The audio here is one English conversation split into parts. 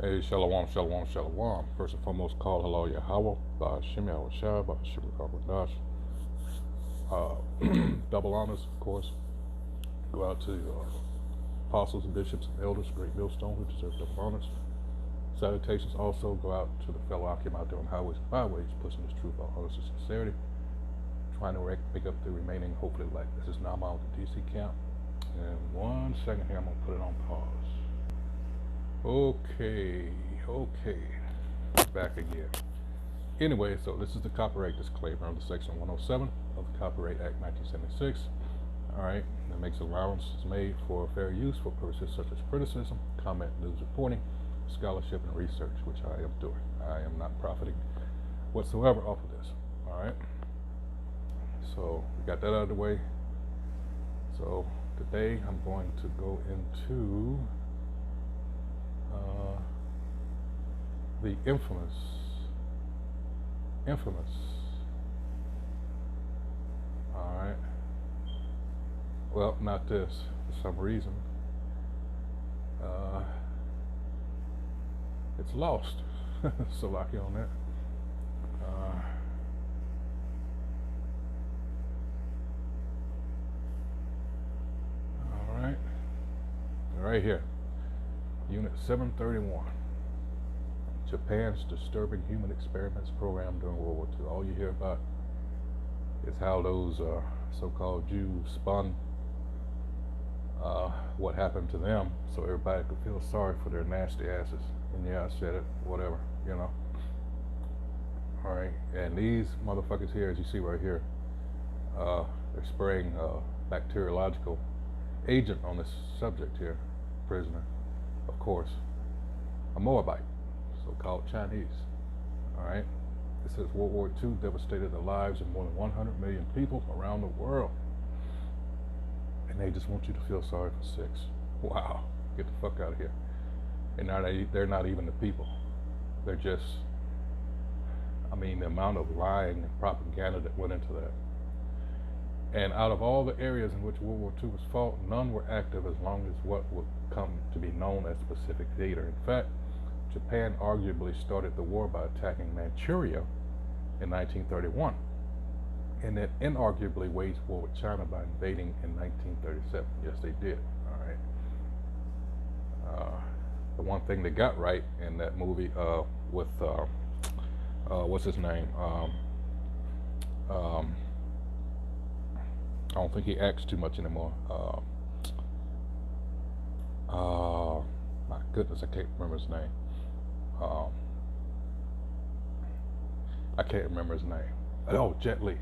Hey, shalom, shalom, shalom. First and foremost, call hello Yahweh, Ba'ashim Yahweh Shah, Ba'ashim Yahweh double honors, of course, go out to apostles and bishops and elders, great millstone who deserve double honors. Salutations also go out to the fellow Akim out there on highways and byways, pushing this truth, all honest and sincerity, trying to make up the remaining, hopefully, like this is Nama with the DC camp. And 1 second here, I'm going to put it on pause. Okay, back again. Anyway, so this is the copyright disclaimer under Section 107 of the Copyright Act 1976. All right, that makes allowances made for fair use for purposes such as criticism, comment, news reporting, scholarship, and research, which I am doing. I am not profiting whatsoever off of this. All right, so we got that out of the way. So today I'm going to go into the infamous, all right, well, not this, for some reason, it's lost, so lucky on that. All right here, Unit 731. Japan's disturbing human experiments program during World War II. All you hear about is how those so-called Jews spun what happened to them so everybody could feel sorry for their nasty asses. And yeah, I said it, whatever, you know. All right, and these motherfuckers here, as you see right here, they're spraying bacteriological agent on this subject here, prisoner, of course, a Moabite, so-called Chinese. All right, it says World War II devastated the lives of more than 100 million people around the world, and they just want you to feel sorry for 6. Wow, get the fuck out of here. And now they're not even the people. They're just, I mean, the amount of lying and propaganda that went into that. And out of all the areas in which World War II was fought, none were active as long as what would come to be known as Pacific Theater. In fact, Japan arguably started the war by attacking Manchuria in 1931, and then inarguably waged war with China by invading in 1937. Yes, they did. All right. The one thing they got right in that movie with what's his name? I don't think he acts too much anymore. My goodness, I can't remember his name. I can't remember his name. Oh, Jet Li.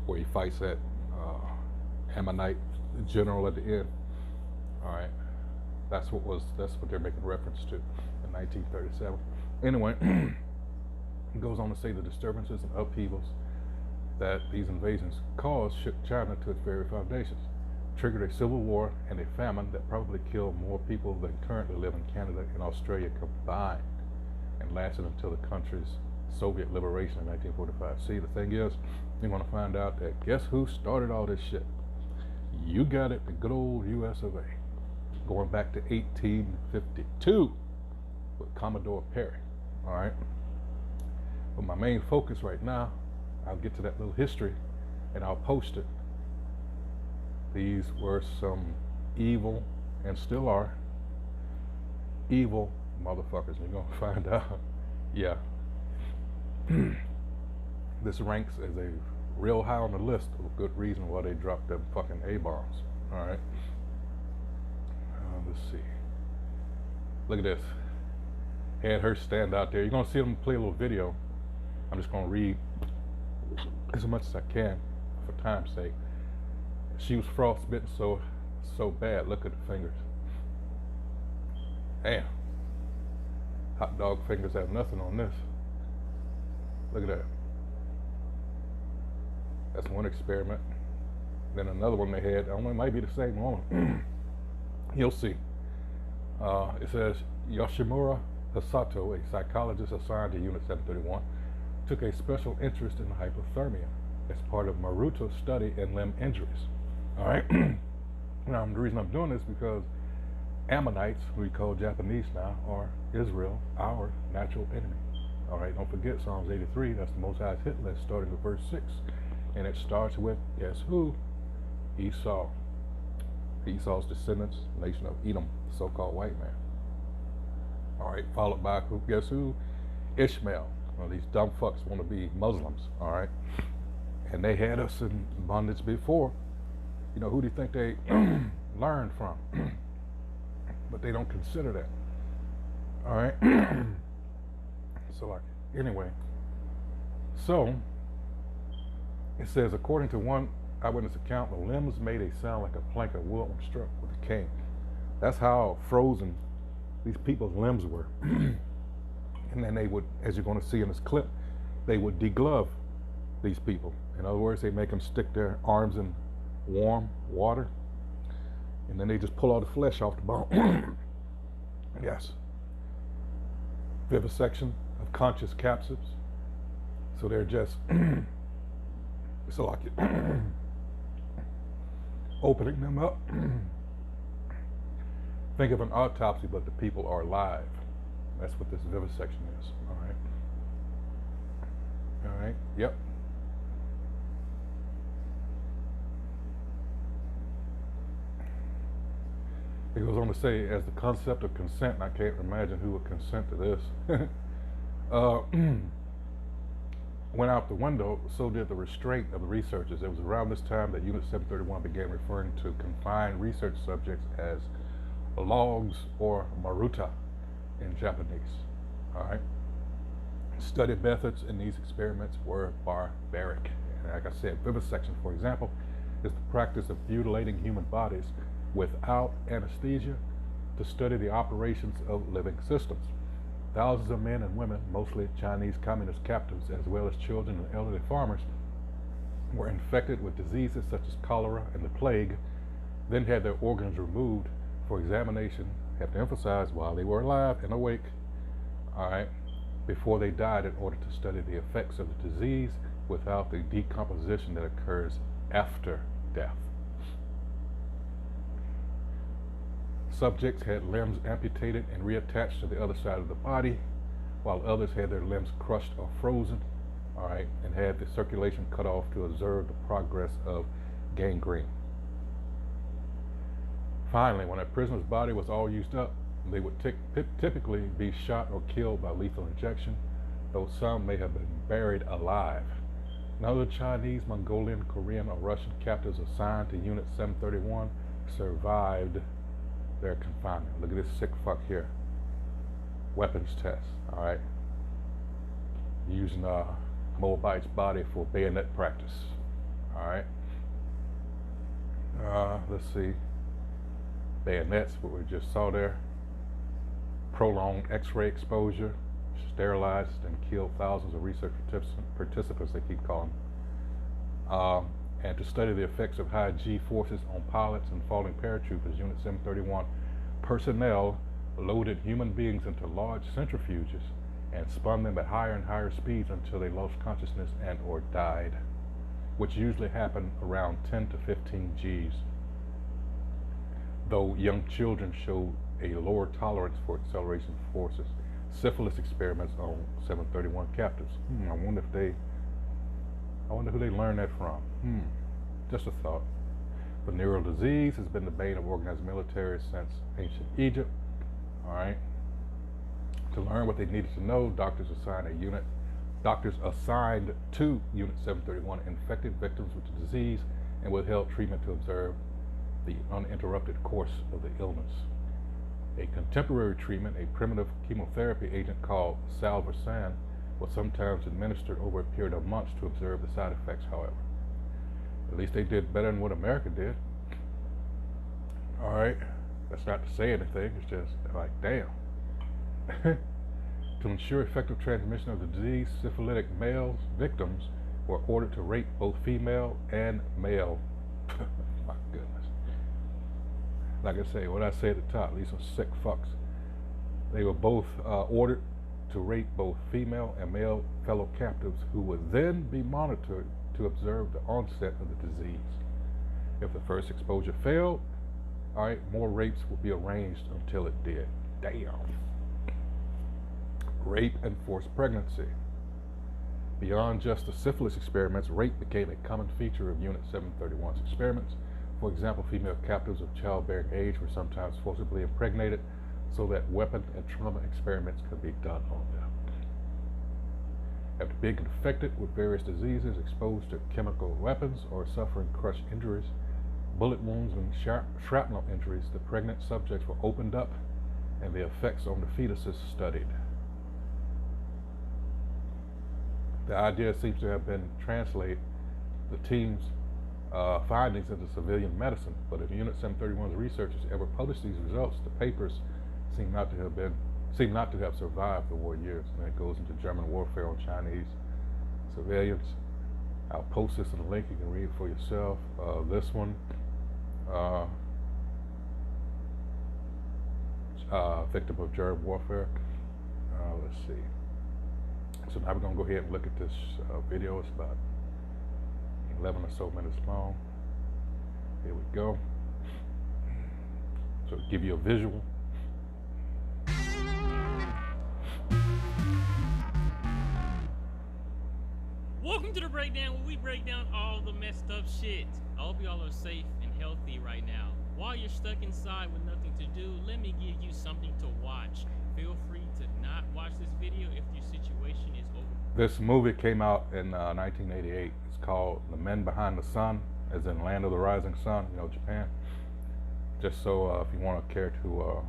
Where he fights that Ammonite general at the end. All right, that's what they're making reference to in 1937. Anyway, he goes on to say the disturbances and upheavals that these invasions caused shook China to its very foundations, triggered a civil war and a famine that probably killed more people than currently live in Canada and Australia combined, and lasted until the country's Soviet liberation in 1945. See, the thing is, you're going to find out that guess who started all this shit? You got it, the good old US of A, going back to 1852 with Commodore Perry. All right, but my main focus right now, I'll get to that little history and I'll post it. These were some evil, and still are, evil motherfuckers. And you're gonna find out, yeah. This ranks as a real high on the list of good reason why they dropped them fucking A-bombs. All right. Let's see. Look at this. Had her stand out there. You're gonna see them play a little video. I'm just gonna read as much as I can for time's sake. She was frostbitten so bad. Look at the fingers. Damn. Hot dog fingers have nothing on this. Look at that. That's one experiment. Then another one they had. I don't know, it might be the same woman. You'll see. It says Yoshimura Hasato, a psychologist assigned to Unit 731, took a special interest in hypothermia as part of Maruto's study in limb injuries. All right. Now, the reason I'm doing this is because Ammonites, who we call Japanese now, are Israel, our natural enemy. All right, don't forget Psalms 83, that's the Most High's hit list, starting with verse 6. And it starts with, guess who? Esau. Esau's descendants, nation of Edom, so-called white man. All right, followed by, guess who? Ishmael. Well, these dumb fucks want to be Muslims, all right? And they had us in bondage before. You know, who do you think they learned from? But they don't consider that. All right. So, like, anyway. So, it says, according to one eyewitness account, the limbs made a sound like a plank of wood when struck with a cane. That's how frozen these people's limbs were. And then they would, as you're going to see in this clip, they would deglove these people. In other words, they make them stick their arms in warm water, and then they just pull all the flesh off the bone. Yes. Vivisection of conscious captives. So they're just, it's like opening them up. Think of an autopsy, but the people are alive. That's what this vivisection is. All right. All right. Yep. It goes on to say, as the concept of consent, and I can't imagine who would consent to this, went out the window, so did the restraint of the researchers. It was around this time that Unit 731 began referring to confined research subjects as logs or maruta in Japanese. All right. Study methods in these experiments were barbaric. And like I said, vivisection, for example, is the practice of mutilating human bodies without anesthesia to study the operations of living systems. Thousands of men and women, mostly Chinese communist captives, as well as children and elderly farmers, were infected with diseases such as cholera and the plague, then had their organs removed for examination, have to emphasize, while they were alive and awake, all right, before they died, in order to study the effects of the disease without the decomposition that occurs after death. Subjects had limbs amputated and reattached to the other side of the body, while others had their limbs crushed or frozen, all right, and had the circulation cut off to observe the progress of gangrene. Finally, when a prisoner's body was all used up, they would typically be shot or killed by lethal injection, though some may have been buried alive. None of the Chinese, Mongolian, Korean, or Russian captives assigned to Unit 731 survived their confinement. Look at this sick fuck here. Weapons test, all right? Using Moabite's body for bayonet practice, all right? Let's see. Bayonets, what we just saw there. Prolonged X-ray exposure, sterilized and killed thousands of research participants, they keep calling them. And to study the effects of high G forces on pilots and falling paratroopers, Unit 731 personnel loaded human beings into large centrifuges and spun them at higher and higher speeds until they lost consciousness and or died, which usually happened around 10 to 15 Gs, though young children showed a lower tolerance for acceleration forces. Syphilis experiments on 731 captives. I wonder who they learned that from. Just a thought. Venereal disease has been the bane of organized military since ancient Egypt. All right. To learn what they needed to know, doctors assigned to Unit 731 infected victims with the disease and withheld treatment to observe the uninterrupted course of the illness. A contemporary treatment, a primitive chemotherapy agent called salvarsan, was sometimes administered over a period of months to observe the side effects, however. At least they did better than what America did. All right, that's not to say anything, it's just like, damn. To ensure effective transmission of the disease, syphilitic male victims were ordered to rape both female and male. My goodness. Like I say, what I say at the top, these are sick fucks. They were both ordered to rape both female and male fellow captives, who would then be monitored to observe the onset of the disease. If the first exposure failed, All right, more rapes would be arranged until it did. Damn. Rape and forced pregnancy. Beyond just the syphilis experiments, rape became a common feature of Unit 731's experiments. For example, female captives of childbearing age were sometimes forcibly impregnated so that weapon and trauma experiments could be done on them. After being infected with various diseases, exposed to chemical weapons, or suffering crush injuries, bullet wounds, and shrapnel injuries, the pregnant subjects were opened up and the effects on the fetuses studied. The idea seems to have been translate the team's findings into civilian medicine, but if Unit 731's researchers ever published these results, the papers seem not to have survived the war years. And it goes into German warfare on Chinese civilians. I'll post this in the link. You can read it for yourself. This one, victim of German warfare. Let's see. So now we're going to go ahead and look at this video. It's about 11 or so minutes long. Here we go. So to give you a visual. Welcome to The Breakdown, where we break down all the messed up shit. I hope y'all are safe and healthy right now. While you're stuck inside with nothing to do, let me give you something to watch. Feel free to not watch this video if your situation is over. This movie came out in 1988. It's called The Men Behind the Sun, as in Land of the Rising Sun, Japan. Just so if you want to care to,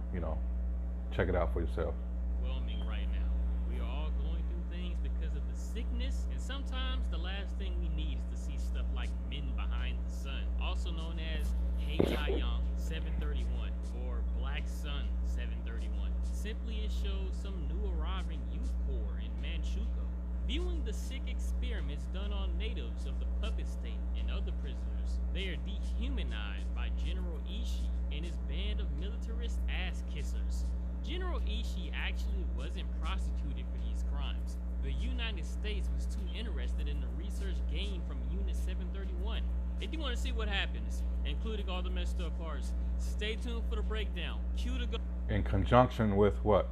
check it out for yourself. Overwhelming right now. We are all going through things because of the sickness, and sometimes the last thing we need is to see stuff like Men Behind the Sun, also known as Hey Taeyong 731 or Black Sun 731. Simply it shows some new arriving youth corps in Manchukuo viewing the sick experiments done on natives of the puppet state and other prisoners. They are dehumanized by General Ishii and his band of militarist ass kissers. General Ishii actually wasn't prosecuted for these crimes. The United States was too interested in the research gained from Unit 731. If you want to see what happens, including all the messed up parts, stay tuned for the breakdown. Cue to go. In conjunction with what?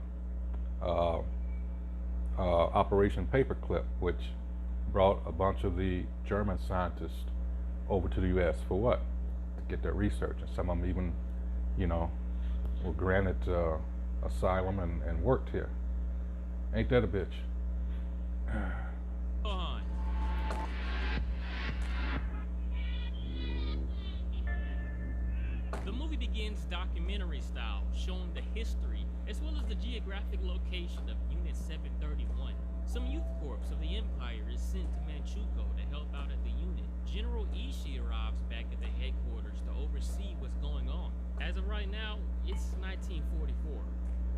Operation Paperclip, which brought a bunch of the German scientists over to the U.S. for what? To get their research. And some of them even, were granted asylum and worked here. Ain't that a bitch? On. The movie begins documentary style, showing the history as well as the geographic location of Unit 731. Some youth corps of the Empire is sent to Manchukuo to help out at the unit. General Ishii arrives back at the headquarters to oversee what's going on. As of right now, it's 1944.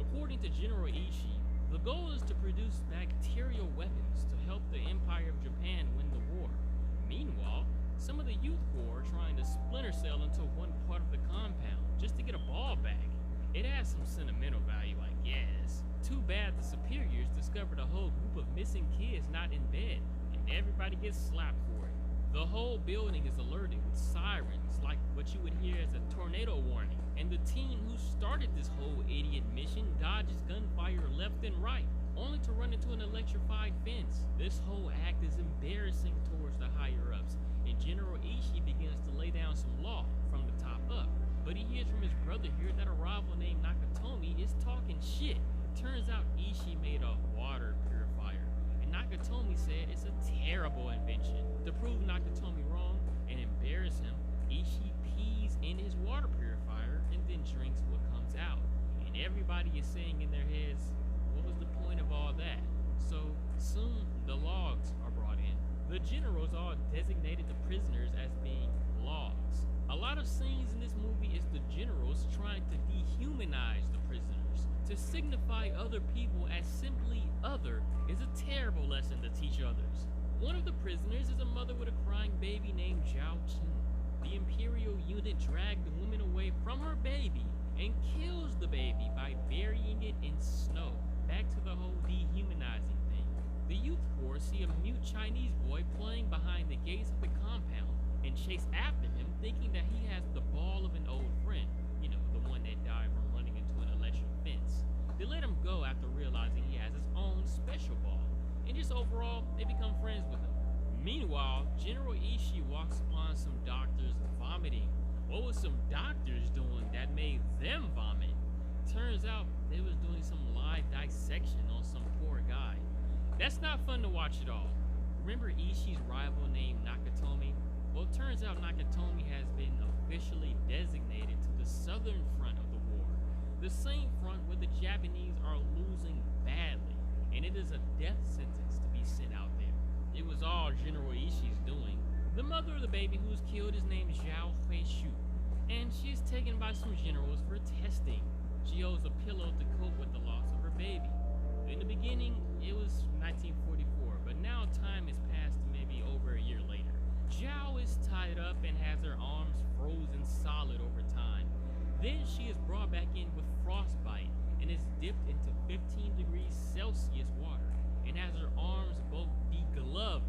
According to General Ishii, the goal is to produce bacterial weapons to help the Empire of Japan win the war. Meanwhile, some of the youth corps are trying to splinter cell into one part of the compound just to get a ball back. It has some sentimental value, I guess. Too bad the superiors discovered a whole group of missing kids not in bed, and everybody gets slapped for it. The whole building is alerted with sirens, like what you would hear as a tornado warning, and the team who started this whole idiot mission dodges gunfire left and right, only to run into an electrified fence. This whole act is embarrassing towards the higher-ups, and General Ishii begins to lay down some law from the top up. But he hears from his brother here that a rival named Nakatomi is talking shit. Turns out Ishii made a water purifier, and Nakatomi said it's a terrible invention. To prove Nakatomi wrong and embarrass him, Ishii pees in his water purifier and then drinks what comes out. And everybody is saying in their heads, what was the point of all that? So soon the logs are brought in. The generals all designated the prisoners as being logs. A lot of scenes in this movie is the generals trying to dehumanize the prisoners. To signify other people as simply other is a terrible lesson to teach others. One of the prisoners is a mother with a crying baby named Zhao Qin. The Imperial unit dragged the woman away from her baby and kills the baby by burying it in snow. Back to the whole dehumanizing thing. The youth corps see a mute Chinese boy playing behind the gates of the compound and chase after him, thinking that he has the ball of an old friend. They let him go after realizing he has his own special ball, and just overall, they become friends with him. Meanwhile, General Ishii walks upon some doctors vomiting. What was some doctors doing that made them vomit? Turns out they was doing some live dissection on some poor guy. That's not fun to watch at all. Remember Ishii's rival named Nakatomi? Well, it turns out Nakatomi has been officially designated to the southern front of the war, the same front where the Japanese are losing badly, and it is a death sentence to be sent out there. It was all General Ishii's doing. The mother of the baby who was killed is named Zhao Huishu, and she's taken by some generals for testing. She owes a pillow to cope with the loss of her baby. In the beginning, it was 1944, but now time has passed to maybe over a year later. Zhao is tied up and has her arms frozen solid over time. Then she is brought back in with frostbite and is dipped into 15 degrees Celsius water and has her arms both degloved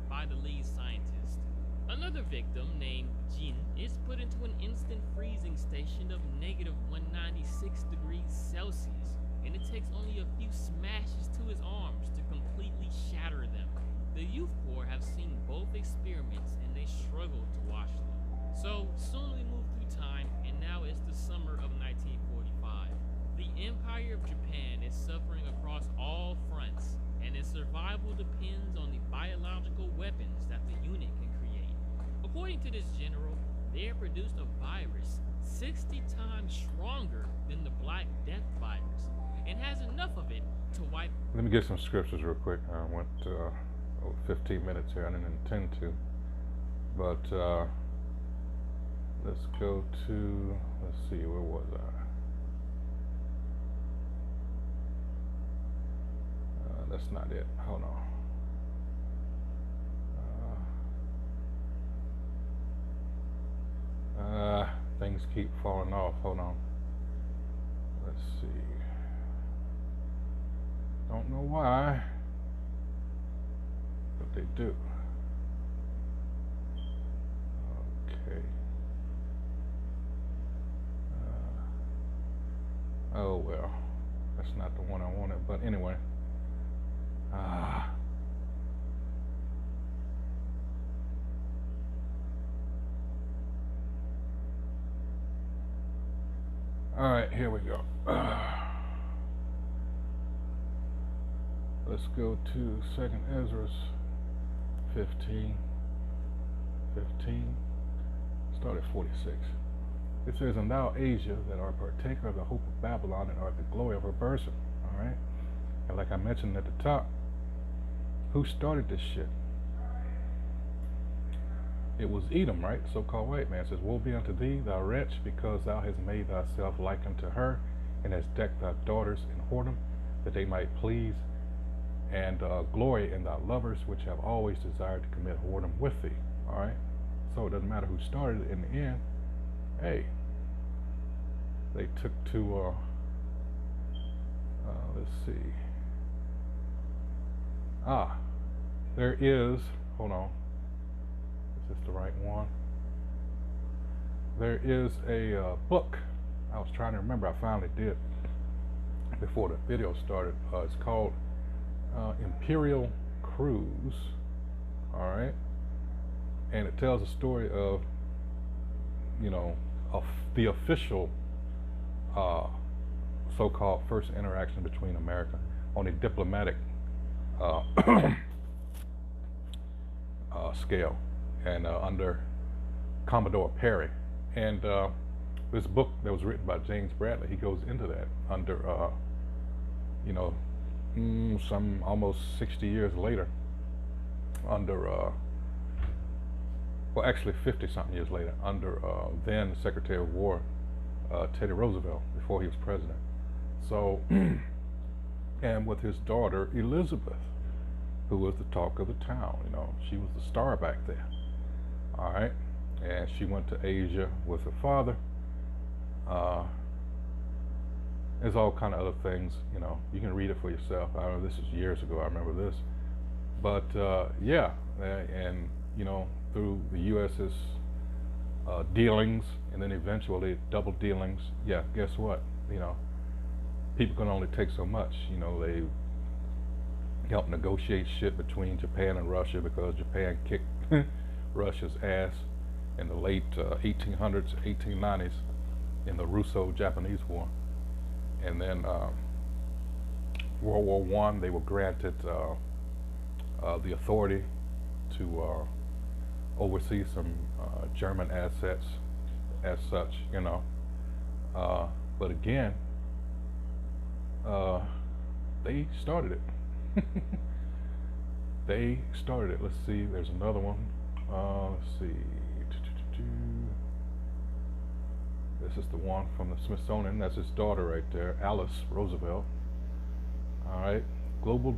by the lead scientist. Another victim named Jin is put into an instant freezing station of negative 196 degrees Celsius, and it takes only a few smashes to his arms to completely shatter them. The Youth Corps have seen both experiments and they struggle to watch them. So soon we move through time, and now it's the summer of 1945. The Empire of Japan is suffering across all fronts, and its survival depends on the biological weapons that the unit can create. According to this general, they have produced a virus 60 times stronger than the Black Death virus, and has enough of it to wipe. Let me get some scriptures real quick. I went 15 minutes here. I didn't intend to, but let's go to, let's see, where was I? That's not it. Hold on. Things keep falling off. Hold on. Let's see. Don't know why, but they do. Okay. Oh well, that's not the one I wanted. But anyway. All right, here we go. Let's go to 2nd Ezra 15. Start at 46. It says, "And thou, Asia, that art partaker of the hope of Babylon, and art the glory of her person." All right. And like I mentioned at the top, who started this shit? It was Edom, right? So-called white man. It says, "Woe be unto thee, thou wretch, because thou hast made thyself like unto her, and hast decked thy daughters in whoredom, that they might please and glory in thy lovers, which have always desired to commit whoredom with thee." All right? So it doesn't matter who started it in the end. Hey, they took to, let's see. There is, hold on, is this the right one? There is a book, I was trying to remember, I finally did, before the video started. It's called Imperial Cruise, all right? And it tells a story of, you know, of the official so-called first interaction between America on a diplomatic scale, and under Commodore Perry. And this book that was written by James Bradley, he goes into that under, you know, some almost 60 years later, under, well, actually 50-something years later, under then Secretary of War Teddy Roosevelt, before he was president. So, and with his daughter Elizabeth, who was the talk of the town. You know, she was the star back then. All right, and she went to Asia with her father. There's all kind of other things. You know, you can read it for yourself. I don't know, this is years ago. I remember this, but yeah, and you know, through the U.S.'s dealings, and then eventually double dealings. Yeah, guess what? You know, people can only take so much. They helped negotiate shit between Japan and Russia because Japan kicked Russia's ass in the late 1800s, 1890s in the Russo-Japanese War. And then World War I, they were granted the authority to oversee some German assets as such, but again, they started it. They started it. Let's see, there's another one. Let's see. This is the one from the Smithsonian. That's his daughter right there, Alice Roosevelt. All right. Global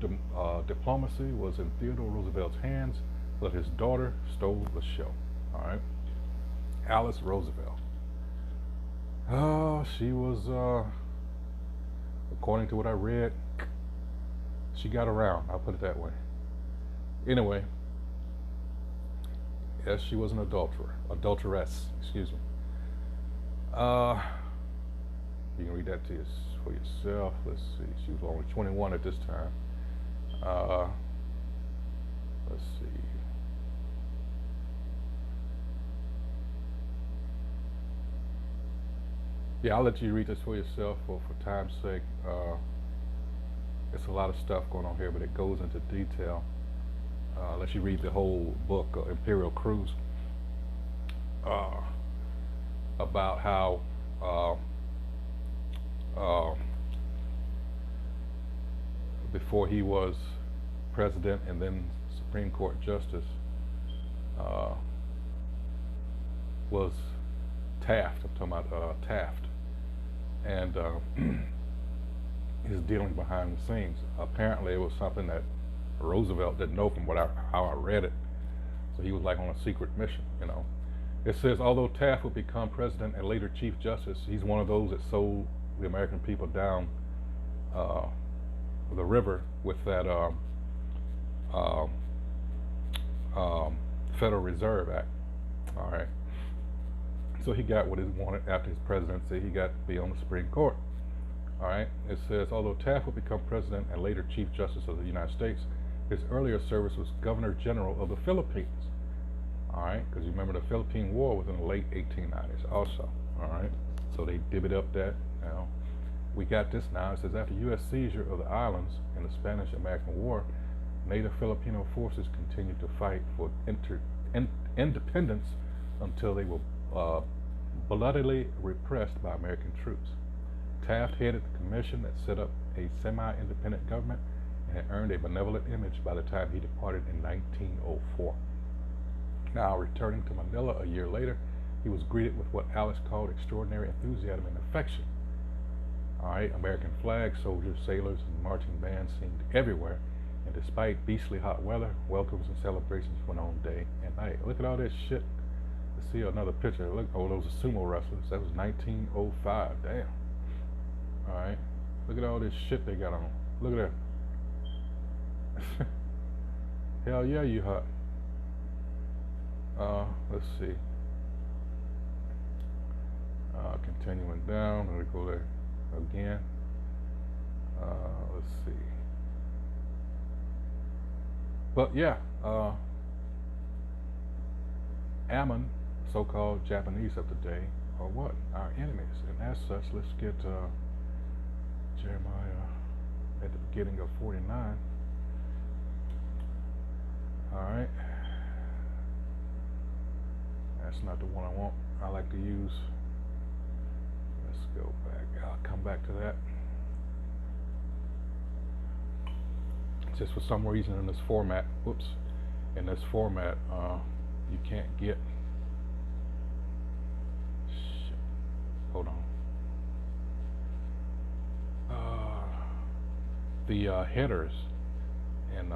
diplomacy was in Theodore Roosevelt's hands, but his daughter stole the show. All right. Alice Roosevelt. She was, according to what I read, she got around. I'll put it that way. Anyway, yes, she was an adulteress. Excuse me. You can read that for yourself. Let's see. She was only 21 at this time. Let's see. Yeah, I'll let you read this for yourself for time's sake. It's a lot of stuff going on here, but it goes into detail. Let you read the whole book, Imperial Cruise, about how before he was president and then Supreme Court justice was Taft. I'm talking about Taft, and his dealing behind the scenes. Apparently, it was something that Roosevelt didn't know from how I read it. So he was like on a secret mission, It says, although Taft would become president and later Chief Justice, he's one of those that sold the American people down the river with that Federal Reserve Act. All right. So he got what he wanted after his presidency. He got to be on the Supreme Court. All right. It says, although Taft would become president and later Chief Justice of the United States, his earlier service was Governor General of the Philippines. All right, because you remember the Philippine War was in the late 1890s also. All right, so they divvied up that. We got this now. It says, after U.S. seizure of the islands in the Spanish-American War, native Filipino forces continued to fight for independence until they were bloodily repressed by American troops. Taft headed the commission that set up a semi-independent government and had earned a benevolent image by the time he departed in 1904. Now, returning to Manila a year later, he was greeted with what Alice called extraordinary enthusiasm and affection. All right, American flags, soldiers, sailors, and marching bands seemed everywhere, and despite beastly hot weather, welcomes and celebrations went on day and night. Look at all this shit. Let's see another picture. Look, oh, those are sumo wrestlers. That was 1905. Damn. All right, look at all this shit they got on. Look at that. Hell yeah, you hot. Let's see. Continuing down, let me go there again. Let's see. But yeah, Ammon, so-called Japanese of the day, are what? Our enemies. And as such, let's get Jeremiah at the beginning of 49. All right. That's not the one I want. I like to use. Let's go back. I'll come back to that. Just for some reason in this format, in this format, you can't get. Shit. Hold on. The headers in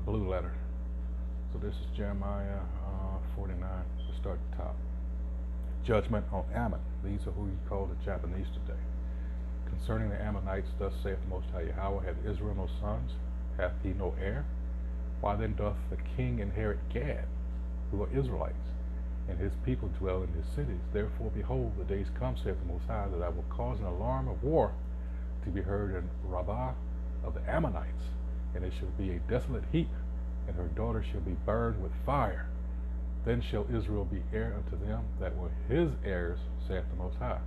blue letter. So this is Jeremiah 49. Let's start at the top. Judgment on Ammon. These are who you call the Japanese today. Concerning the Ammonites, thus saith the Most High Yahweh, hath Israel no sons? Hath he no heir? Why then doth the king inherit Gad, who are Israelites? and his people dwell in his cities. Therefore, behold, the days come, saith the Most High, that I will cause an alarm of war to be heard in Rabbah of the Ammonites, and it shall be a desolate heap, and her daughters shall be burned with fire. Then shall Israel be heir unto them that were his heirs, saith the Most High.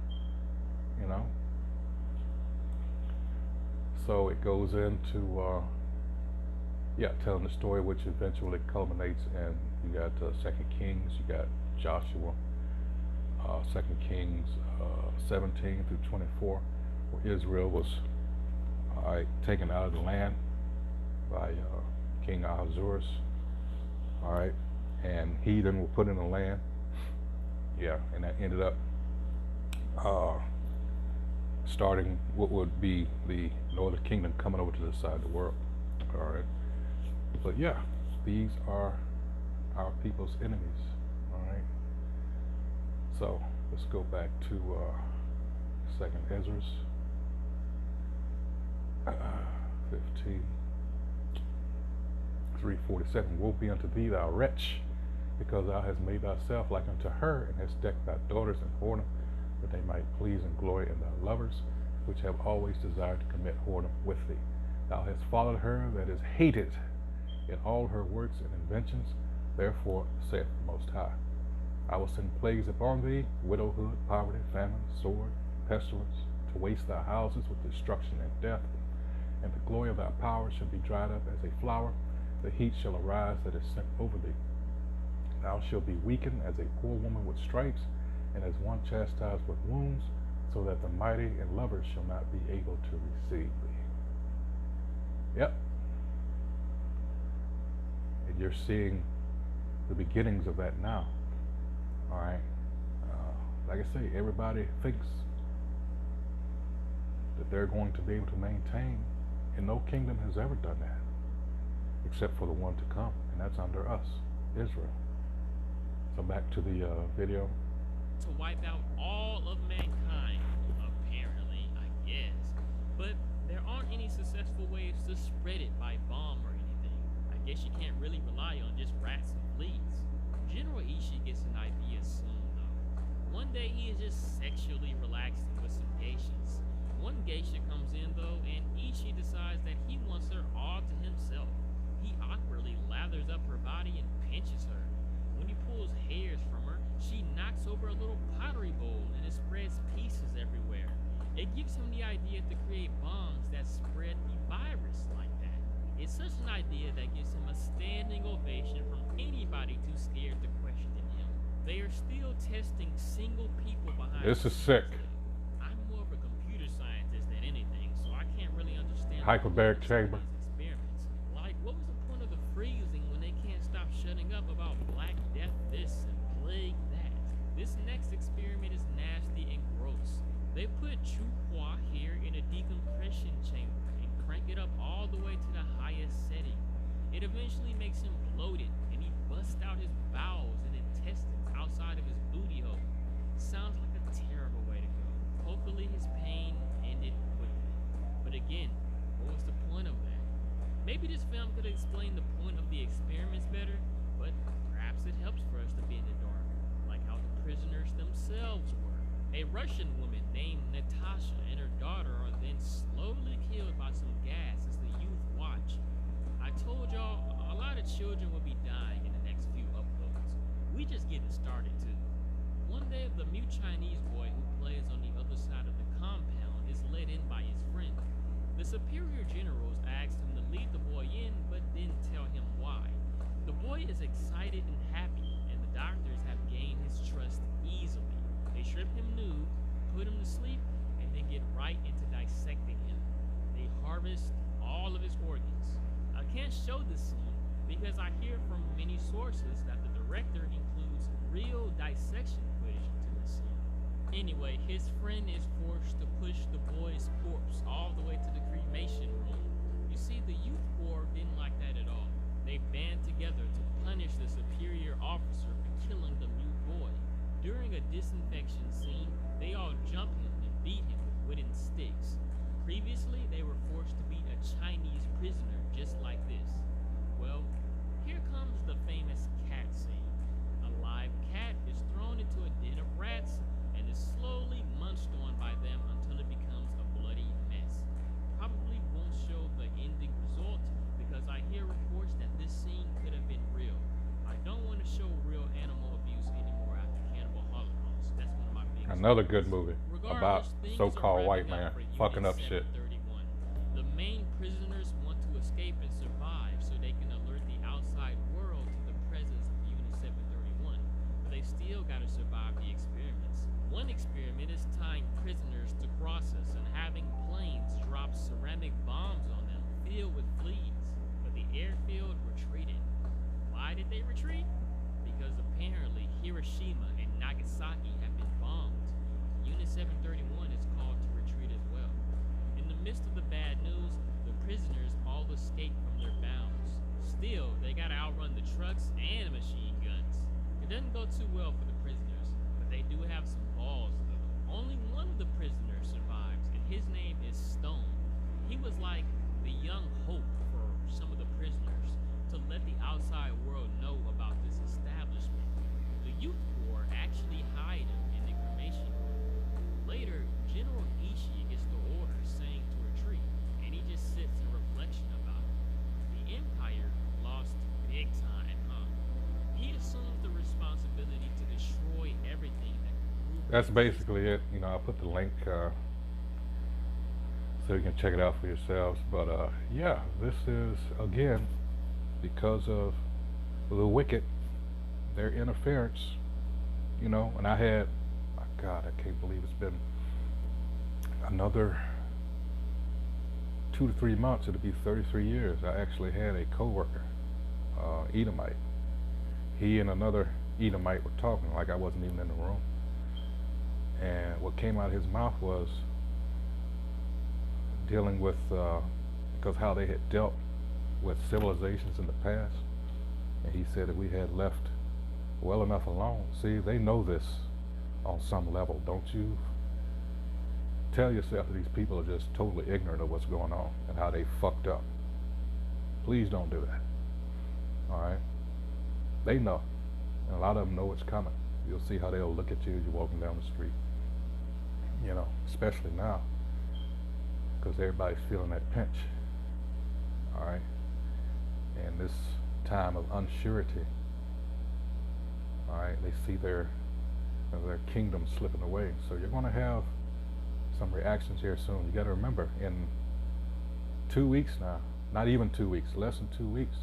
You know? So it goes into, telling the story, which eventually culminates in, you got 2 Kings, you got Joshua, 2 Kings 17 through 24, where Israel was taken out of the land by King Ahasuerus, all right, and heathen were put in the land, and that ended up starting what would be the northern kingdom coming over to this side of the world, all right. But these are our people's enemies, all right. So let's go back to 2nd Ezra 15. 3:47. Woe be unto thee, thou wretch, because thou hast made thyself like unto her, and hast decked thy daughters in whoredom, that they might please and glory in thy lovers, which have always desired to commit whoredom with thee. Thou hast followed her that is hated in all her works and inventions. Therefore, saith the Most High, I will send plagues upon thee, widowhood, poverty, famine, sword, pestilence, to waste thy houses with destruction and death. And the glory of thy power shall be dried up as a flower. The heat shall arise that is sent over thee. Thou shalt be weakened as a poor woman with stripes, and as one chastised with wounds, so that the mighty and lovers shall not be able to receive thee. Yep. And you're seeing the beginnings of that now. All right. Like I say, everybody thinks that they're going to be able to maintain, and no kingdom has ever done that, except for the one to come, and that's under us, Israel. So back to the video. To wipe out all of mankind, apparently, I guess. But there aren't any successful ways to spread it by bomb or anything. I guess you can't really rely on just rats and fleas. General Ishii gets an idea soon, though. One day he is just sexually relaxing with some geishas. One geisha comes in, though, and Ishii decides that he wants her all to himself. He awkwardly lathers up her body and pinches her. When he pulls hairs from her, she knocks over a little pottery bowl and it spreads pieces everywhere. It gives him the idea to create bombs that spread the virus like that. It's such an idea that gives him a standing ovation from anybody too scared to question him. They are still testing single people behind. This is sick. I'm more of a computer scientist than anything, so I can't really understand hyperbaric chamber experiments. Like, what was the point of the freezing when they can't stop shutting up about Black Death this and Plague that? This next experiment is nasty and gross. They put Chu Hua here in a decompression chamber and crank it up all the way to the highest setting. It eventually makes him bloated, and he busts out his bowels and intestines outside of his booty hole. Sounds like a terrible way to go. Hopefully his pain ended quickly. But again, what was the point of that? Maybe this film could explain the point of the experiments better, but perhaps it helps for us to be in the dark, like how the prisoners themselves were. A Russian woman named Natasha and her daughter are then slowly killed by some gas as the youth watch. I told y'all a lot of children will be dying in the next few uploads. We just getting started too. One day the mute Chinese boy who plays on the other side of the compound is led in by his friend. The superior generals asked him to lead the boy in, but didn't tell him why. The boy is excited and happy, and the doctors have gained his trust easily. They strip him nude, put him to sleep, and then get right into dissecting him. They harvest all of his organs. I can't show this scene because I hear from many sources that the director includes real dissection footage into the scene. Anyway, his friend is forced to push the boy's corpse all the way to the cremation room. You see, the youth corps didn't like that at all. They band together to punish the superior officer for killing the mute boy. During a disinfection scene, they all jump him and beat him with wooden sticks. Previously, they were forced to beat a Chinese prisoner just like this. Well, here comes the famous cat scene. A live cat is Another good movie about Regardless, things are so-called white wrapping man up for fucking Unit up shit. 731. The main prisoners want to escape and survive so they can alert the outside world to the presence of Unit 731, but they still gotta survive the experiments. One experiment is tying prisoners to crosses and having planes drop ceramic bombs on them filled with fleas, but the airfield retreated. Why did they retreat? Because apparently Hiroshima and Nagasaki have been bombed. Unit 731 is called to retreat as well. In the midst of the bad news, the prisoners all escape from their bounds. Still, they gotta outrun the trucks and machine guns. It doesn't go too well for the prisoners, but they do have some balls though. Only one of the prisoners survives, and his name is Stone. He was like the young hope for some of the prisoners to let the outside world know about this establishment. The youth corps actually hide him in the cremation room. Later, General Ishii gets the order saying to retreat, and he just sits in reflection about it. The Empire lost big time, huh? He assumes the responsibility to destroy everything that can prove That's his basically it. You know, I'll put the link so you can check it out for yourselves. But yeah, this is again because of the wicked, their interference. You know, and I had, my God, I can't believe it's been another 2 to 3 months. It'll be 33 years. I actually had a coworker, Edomite. He and another Edomite were talking like I wasn't even in the room. And what came out of his mouth was dealing with, because how they had dealt with civilizations in the past. And he said that we had left well enough alone. See, they know this on some level. Don't you tell yourself that these people are just totally ignorant of what's going on and how they fucked up. Please don't do that. All right? They know. And a lot of them know it's coming. You'll see how they'll look at you as you're walking down the street. You know, especially now, because everybody's feeling that pinch. All right? And this time of unsurety, all right, they see their kingdom slipping away. So you're going to have some reactions here soon. You got to remember, in 2 weeks now, not even 2 weeks, less than 2 weeks,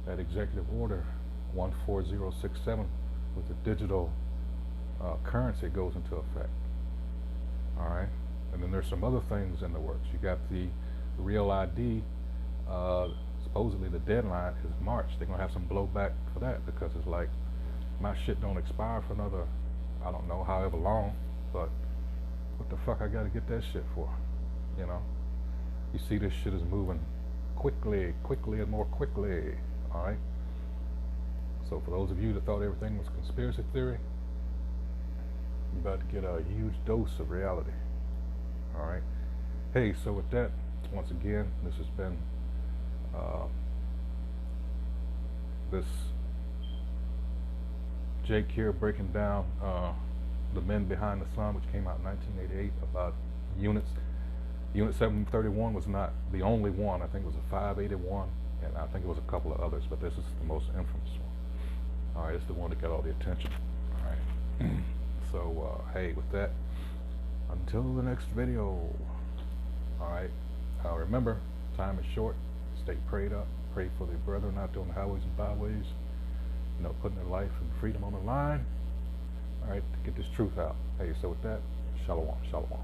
that executive order 14067 with the digital currency goes into effect. All right, and then there's some other things in the works. You got the Real ID. Supposedly the deadline is March. They're gonna have some blowback for that because it's like my shit don't expire for another, I don't know, however long. But what the fuck I gotta get that shit for? You know, you see this shit is moving quickly and more quickly. All right. So for those of you that thought everything was conspiracy theory, you're about to get a huge dose of reality. All right. Hey, so with that, once again, this has been this Jake here breaking down The Men Behind the Sun, which came out in 1988, about units. Unit 731 was not the only one. I think it was a 581, and I think it was a couple of others, but this is the most infamous one. All right, it's the one that got all the attention. All right. So, hey, with that, until the next video. All right. Remember, time is short. Stay prayed up. Pray for the brethren out there on the highways and byways. You know, putting their life and freedom on the line. All right, to get this truth out. Hey, so with that, shalom, shalom.